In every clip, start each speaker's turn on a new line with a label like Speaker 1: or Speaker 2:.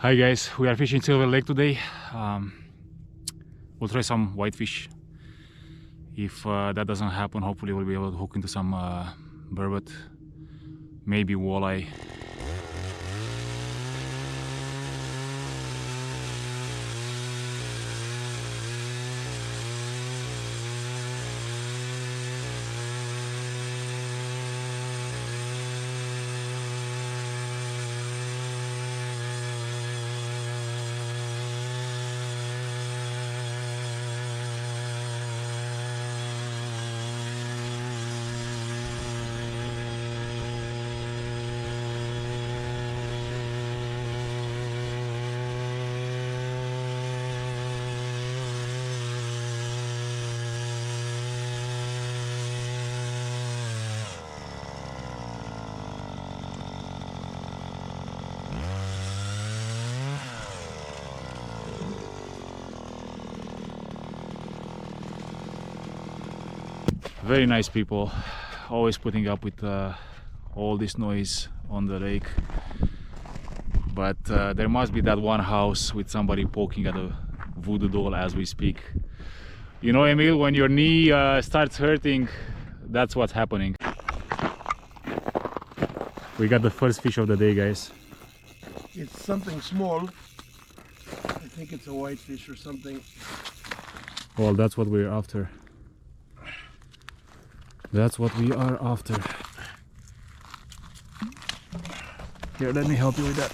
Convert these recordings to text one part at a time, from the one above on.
Speaker 1: Hi guys, we are fishing Sylvan Lake today. We'll try some whitefish. If that doesn't happen, hopefully we'll be able to hook into some burbot, maybe walleye. Very nice people, always putting up with all this noise on the lake. But there must be that one house with somebody poking at a voodoo doll as we speak. You know, Emil, when your knee starts hurting, that's what's happening. We got the first fish of the day, guys.
Speaker 2: It's something small. I think it's a whitefish or something.
Speaker 1: Well, that's what we're after. That's what we are after. Here, let me help you with that.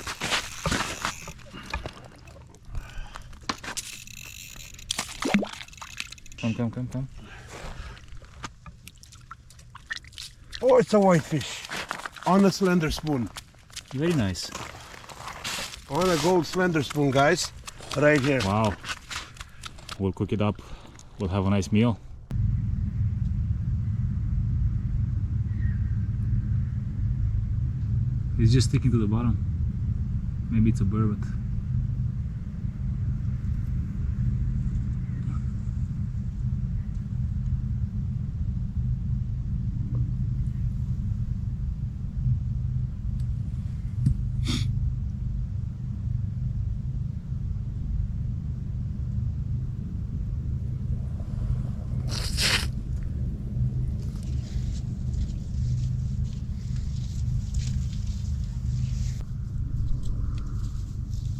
Speaker 1: Come.
Speaker 2: Oh, it's a whitefish. On a slender spoon.
Speaker 1: Very nice.
Speaker 2: On a gold slender spoon, guys. Right here.
Speaker 1: Wow. We'll cook it up. We'll have a nice meal. It's just sticking to the bottom. Maybe it's a burbot.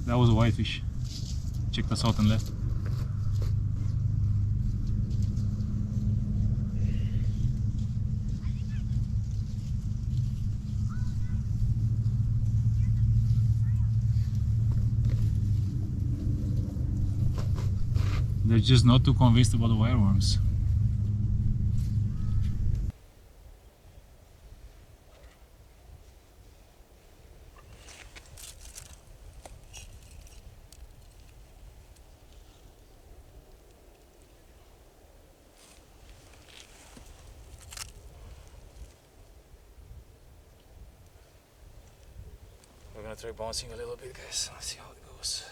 Speaker 1: That was a whitefish. Check the south and left. They're just not too convinced about the wireworms. We're gonna try bouncing a little bit, guys. Let's see how it goes.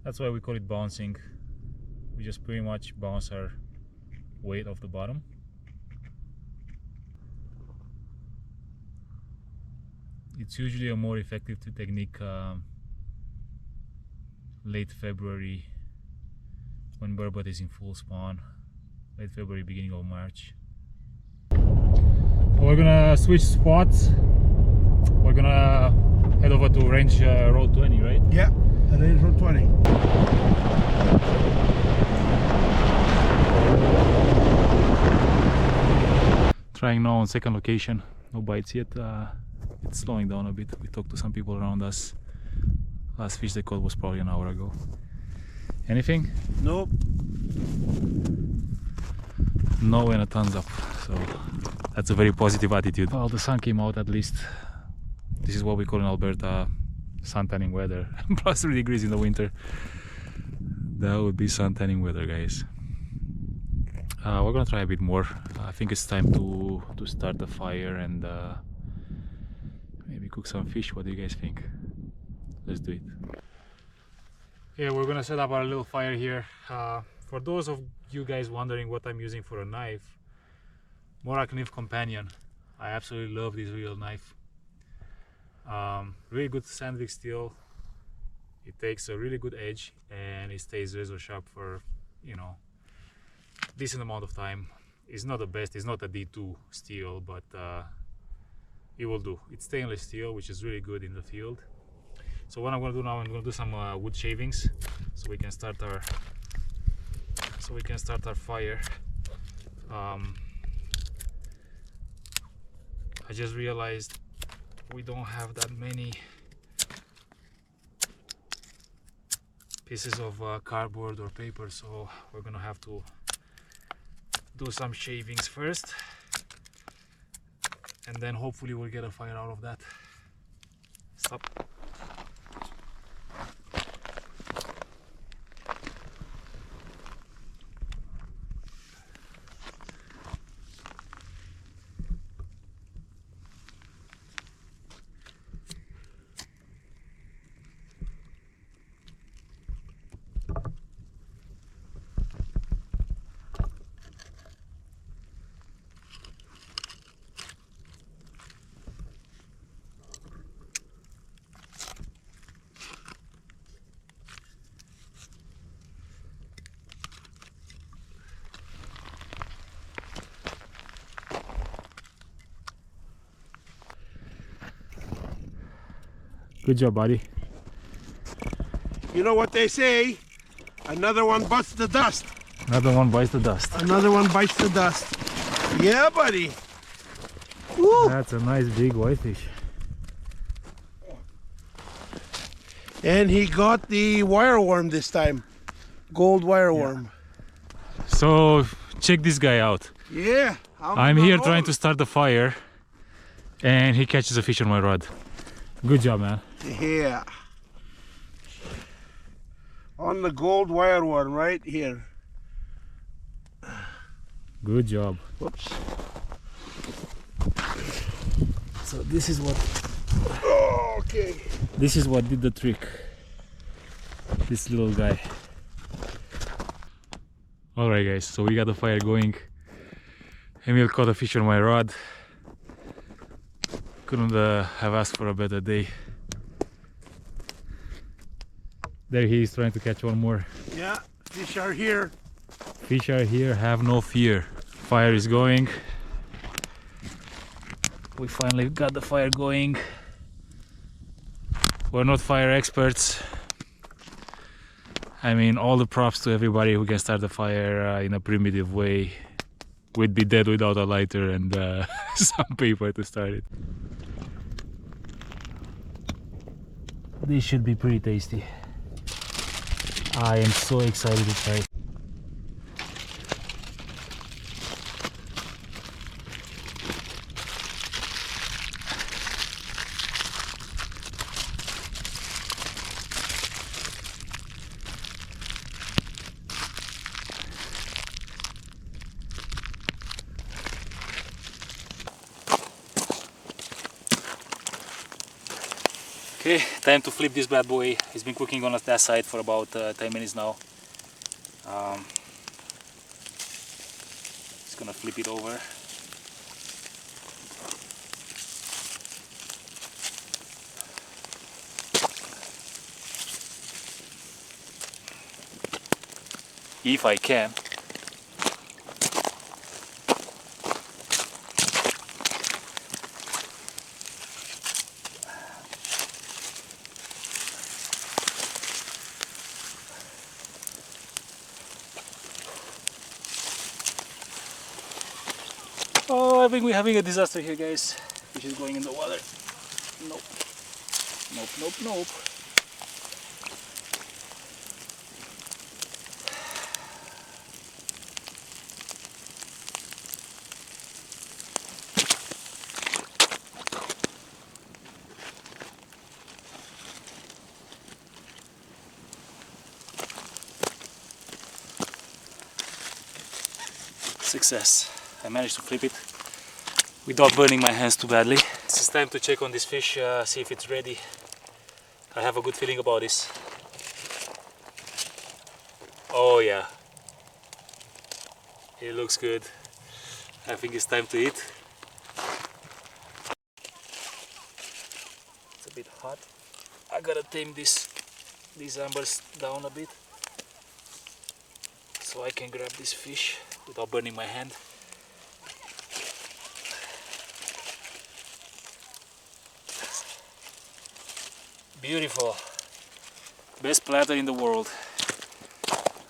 Speaker 1: That's why we call it bouncing. We just pretty much bounce our weight off the bottom. It's usually a more effective technique late February when burbot is in full spawn. Late February, beginning of March. We're gonna switch spots. We're gonna head over to Range Road 20, right?
Speaker 2: Yeah. Range Road 20.
Speaker 1: Trying now on second location. No bites yet. It's slowing down a bit. We talked to some people around us. Last fish they caught was probably an hour ago. Anything?
Speaker 2: Nope.
Speaker 1: No and a thumbs up. So that's a very positive attitude. Well, the sun came out at least. This is what we call in Alberta sun tanning weather. Plus 3 degrees in the winter. That would be sun tanning weather, guys. We're gonna try a bit more. I think it's time to start the fire and maybe cook some fish. What do you guys think? Let's do it. Yeah, we're gonna set up our little fire here. For those of you guys wondering what I'm using for a knife, Morak Knife Companion. I absolutely love this real knife. Really good sandvik steel. It takes a really good edge and it stays razor sharp for, you know, decent amount of time. It's not the best, it's not a D2 steel, but it will do. It's stainless steel, which is really good in the field. So what I'm going to do now, I'm going to do some wood shavings so we can start our fire. I just realized we don't have that many pieces of cardboard or paper, so we're gonna have to do some shavings first, and then hopefully we'll get a fire out of that. Stop. Good job, buddy.
Speaker 2: You know what they say? Another one bites the dust.
Speaker 1: Another one bites the dust.
Speaker 2: Another one bites the dust. Yeah, buddy. Woo.
Speaker 1: That's a nice big whitefish.
Speaker 2: And he got the wireworm this time. Gold wireworm.
Speaker 1: So check this guy out.
Speaker 2: Yeah.
Speaker 1: I'm here trying to start the fire and he catches a fish on my rod. Good job, man.
Speaker 2: Yeah. On the gold wireworm right here.
Speaker 1: Good job.
Speaker 2: Whoops.
Speaker 1: So this is what
Speaker 2: Okay.
Speaker 1: this is what did the trick. This little guy. Alright guys, so we got the fire going. Emil caught a fish on my rod. Couldn't have asked for a better day. There he is trying to catch one more.
Speaker 2: Yeah, fish are here.
Speaker 1: Fish are here, have no fear. Fire is going. We finally got the fire going. We're not fire experts. I mean, all the props to everybody who can start the fire in a primitive way. We'd be dead without a lighter and some paper to start it. This should be pretty tasty. I am so excited to try it. Okay, time to flip this bad boy. It's been cooking on that side for about 10 minutes now. Just gonna flip it over. If I can. Oh, I think we're having a disaster here, guys. Fish is going in the water. Nope. Nope, nope, nope. Success. I managed to flip it without burning my hands too badly. It's time to check on this fish, see if it's ready. I have a good feeling about this. Oh yeah, it looks good. I think it's time to eat. It's a bit hot. I gotta tame these embers down a bit so I can grab this fish without burning my hand. Beautiful. Best platter in the world.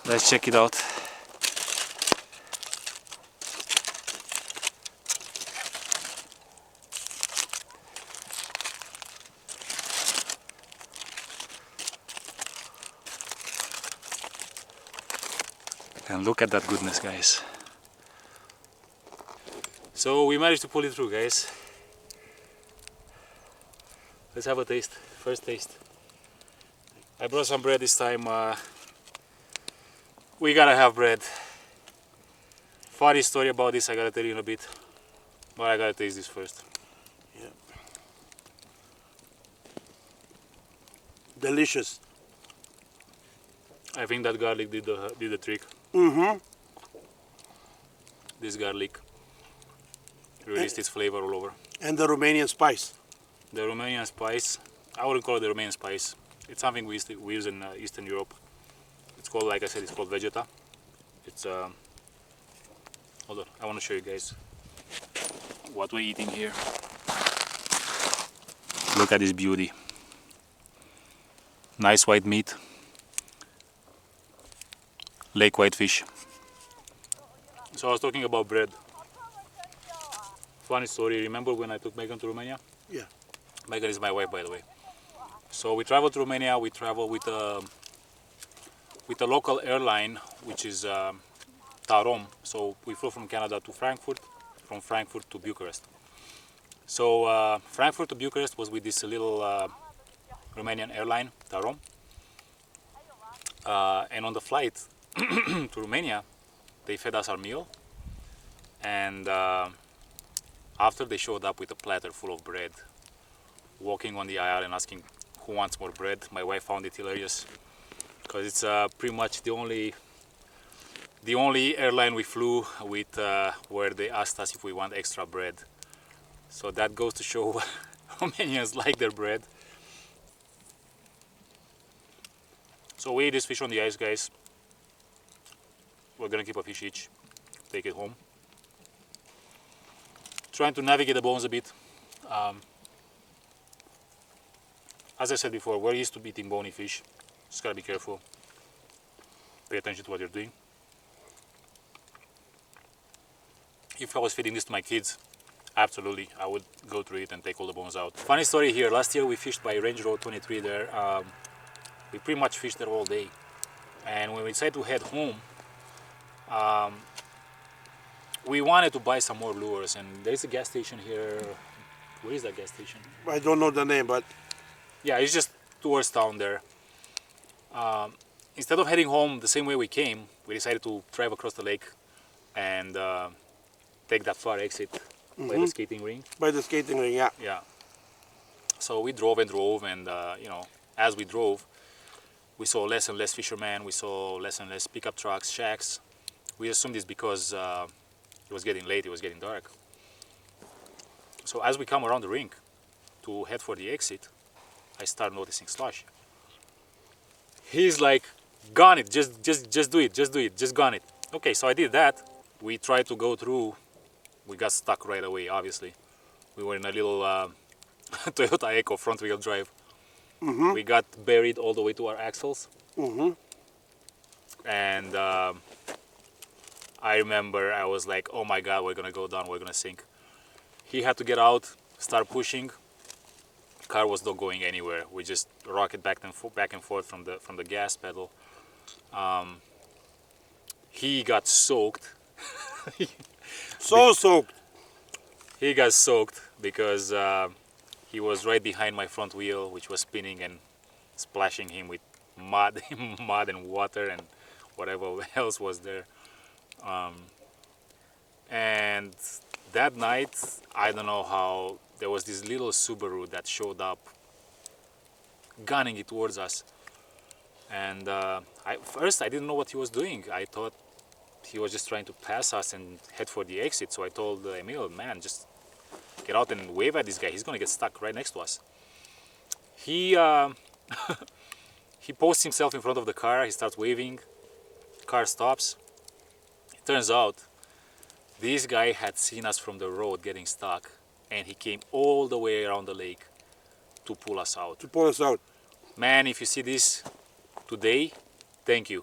Speaker 1: Let's check it out. And look at that goodness, guys. So we managed to pull it through, guys. Let's have a taste. First taste. I brought some bread this time. We gotta have bread. Funny story about this, I gotta tell you in a bit. But I gotta taste this first.
Speaker 2: Yeah. Delicious.
Speaker 1: I think that garlic did the trick.
Speaker 2: Mm-hmm.
Speaker 1: This garlic released its flavor all over.
Speaker 2: And the Romanian spice.
Speaker 1: The Romanian spice, I wouldn't call it the Romanian spice. It's something we use in Eastern Europe. It's called, like I said, it's called vegeta. It's hold on, I want to show you guys what we're eating here. Look at this beauty. Nice white meat. Lake whitefish. So I was talking about bread. Funny story, remember when I took Megan to Romania?
Speaker 2: Yeah.
Speaker 1: Megan is my wife, by the way. So we traveled to Romania, we traveled with a local airline, which is Tarom. So we flew from Canada to Frankfurt, from Frankfurt to Bucharest. So Frankfurt to Bucharest was with this little Romanian airline, Tarom. And on the flight to Romania, they fed us our meal. And after they showed up with a platter full of bread, walking on the aisle and asking who wants more bread, my wife found it hilarious because it's pretty much the only airline we flew with where they asked us if we want extra bread. So that goes to show Romanians like their bread. So we eat this fish on the ice, guys. We're gonna keep a fish each, take it home. Trying to navigate the bones a bit. As I said before, we're used to eating bony fish. Just gotta be careful. Pay attention to what you're doing. If I was feeding this to my kids, absolutely, I would go through it and take all the bones out. Funny story here, last year we fished by Range Road 23 there. We pretty much fished there all day. And when we decided to head home, we wanted to buy some more lures, and there's a gas station here. Where is that gas station?
Speaker 2: I don't know the name, but
Speaker 1: yeah, it's just towards town there. Instead of heading home the same way we came, we decided to drive across the lake and take that far exit by the skating rink.
Speaker 2: By the skating ring, yeah.
Speaker 1: Yeah. So we drove and drove, and you know, as we drove, we saw less and less fishermen. We saw less and less pickup trucks, shacks. We assumed it's because it was getting late, it was getting dark. So as we come around the rink to head for the exit, I start noticing slush. He's like, gun it, just do it, just gun it. Okay, so I did that. We tried to go through. We got stuck right away, obviously. We were in a little Toyota Echo front wheel drive. We got buried all the way to our axles. And I remember I was like, oh my God, we're gonna go down, we're gonna sink. He had to get out, start pushing. Car was not going anywhere. We just rocket back and forth from the gas pedal. He got soaked.
Speaker 2: Soaked.
Speaker 1: He got soaked because he was right behind my front wheel, which was spinning and splashing him with mud, mud and water and whatever else was there. And that night, I don't know how, there was this little Subaru that showed up, gunning it towards us. And first I didn't know what he was doing. I thought he was just trying to pass us and head for the exit. So I told Emil, man, just get out and wave at this guy. He's gonna get stuck right next to us. He he posts himself in front of the car. He starts waving. Car stops. It turns out this guy had seen us from the road getting stuck, and he came all the way around the lake to pull us out.
Speaker 2: To pull us out.
Speaker 1: Man, if you see this today, thank you.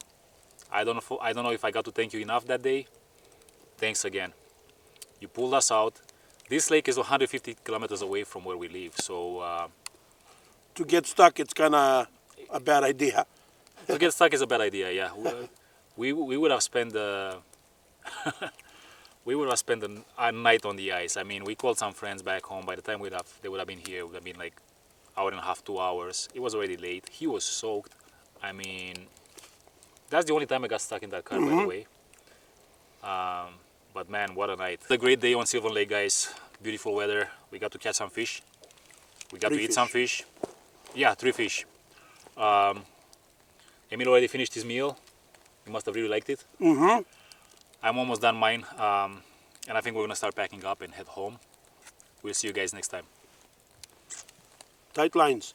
Speaker 1: I don't know if I got to thank you enough that day. Thanks again. You pulled us out. This lake is 150 kilometers away from where we live, so
Speaker 2: To get stuck, it's kind of a bad idea.
Speaker 1: to get stuck is a bad idea. Yeah, we would have spent we would have spent a night on the ice. I mean, we called some friends back home. By the time they would have been here, it would have been like hour and a half, 2 hours. It was already late. He was soaked. I mean, that's the only time I got stuck in that car, by the way. But man, what a night. It's a great day on Sylvan Lake, guys. Beautiful weather. We got to catch some fish. We got to eat some fish. Yeah, 3 fish. Emil already finished his meal. He must have really liked it. I'm almost done mine. And I think we're going to start packing up and head home. We'll see you guys next time.
Speaker 2: Tight lines.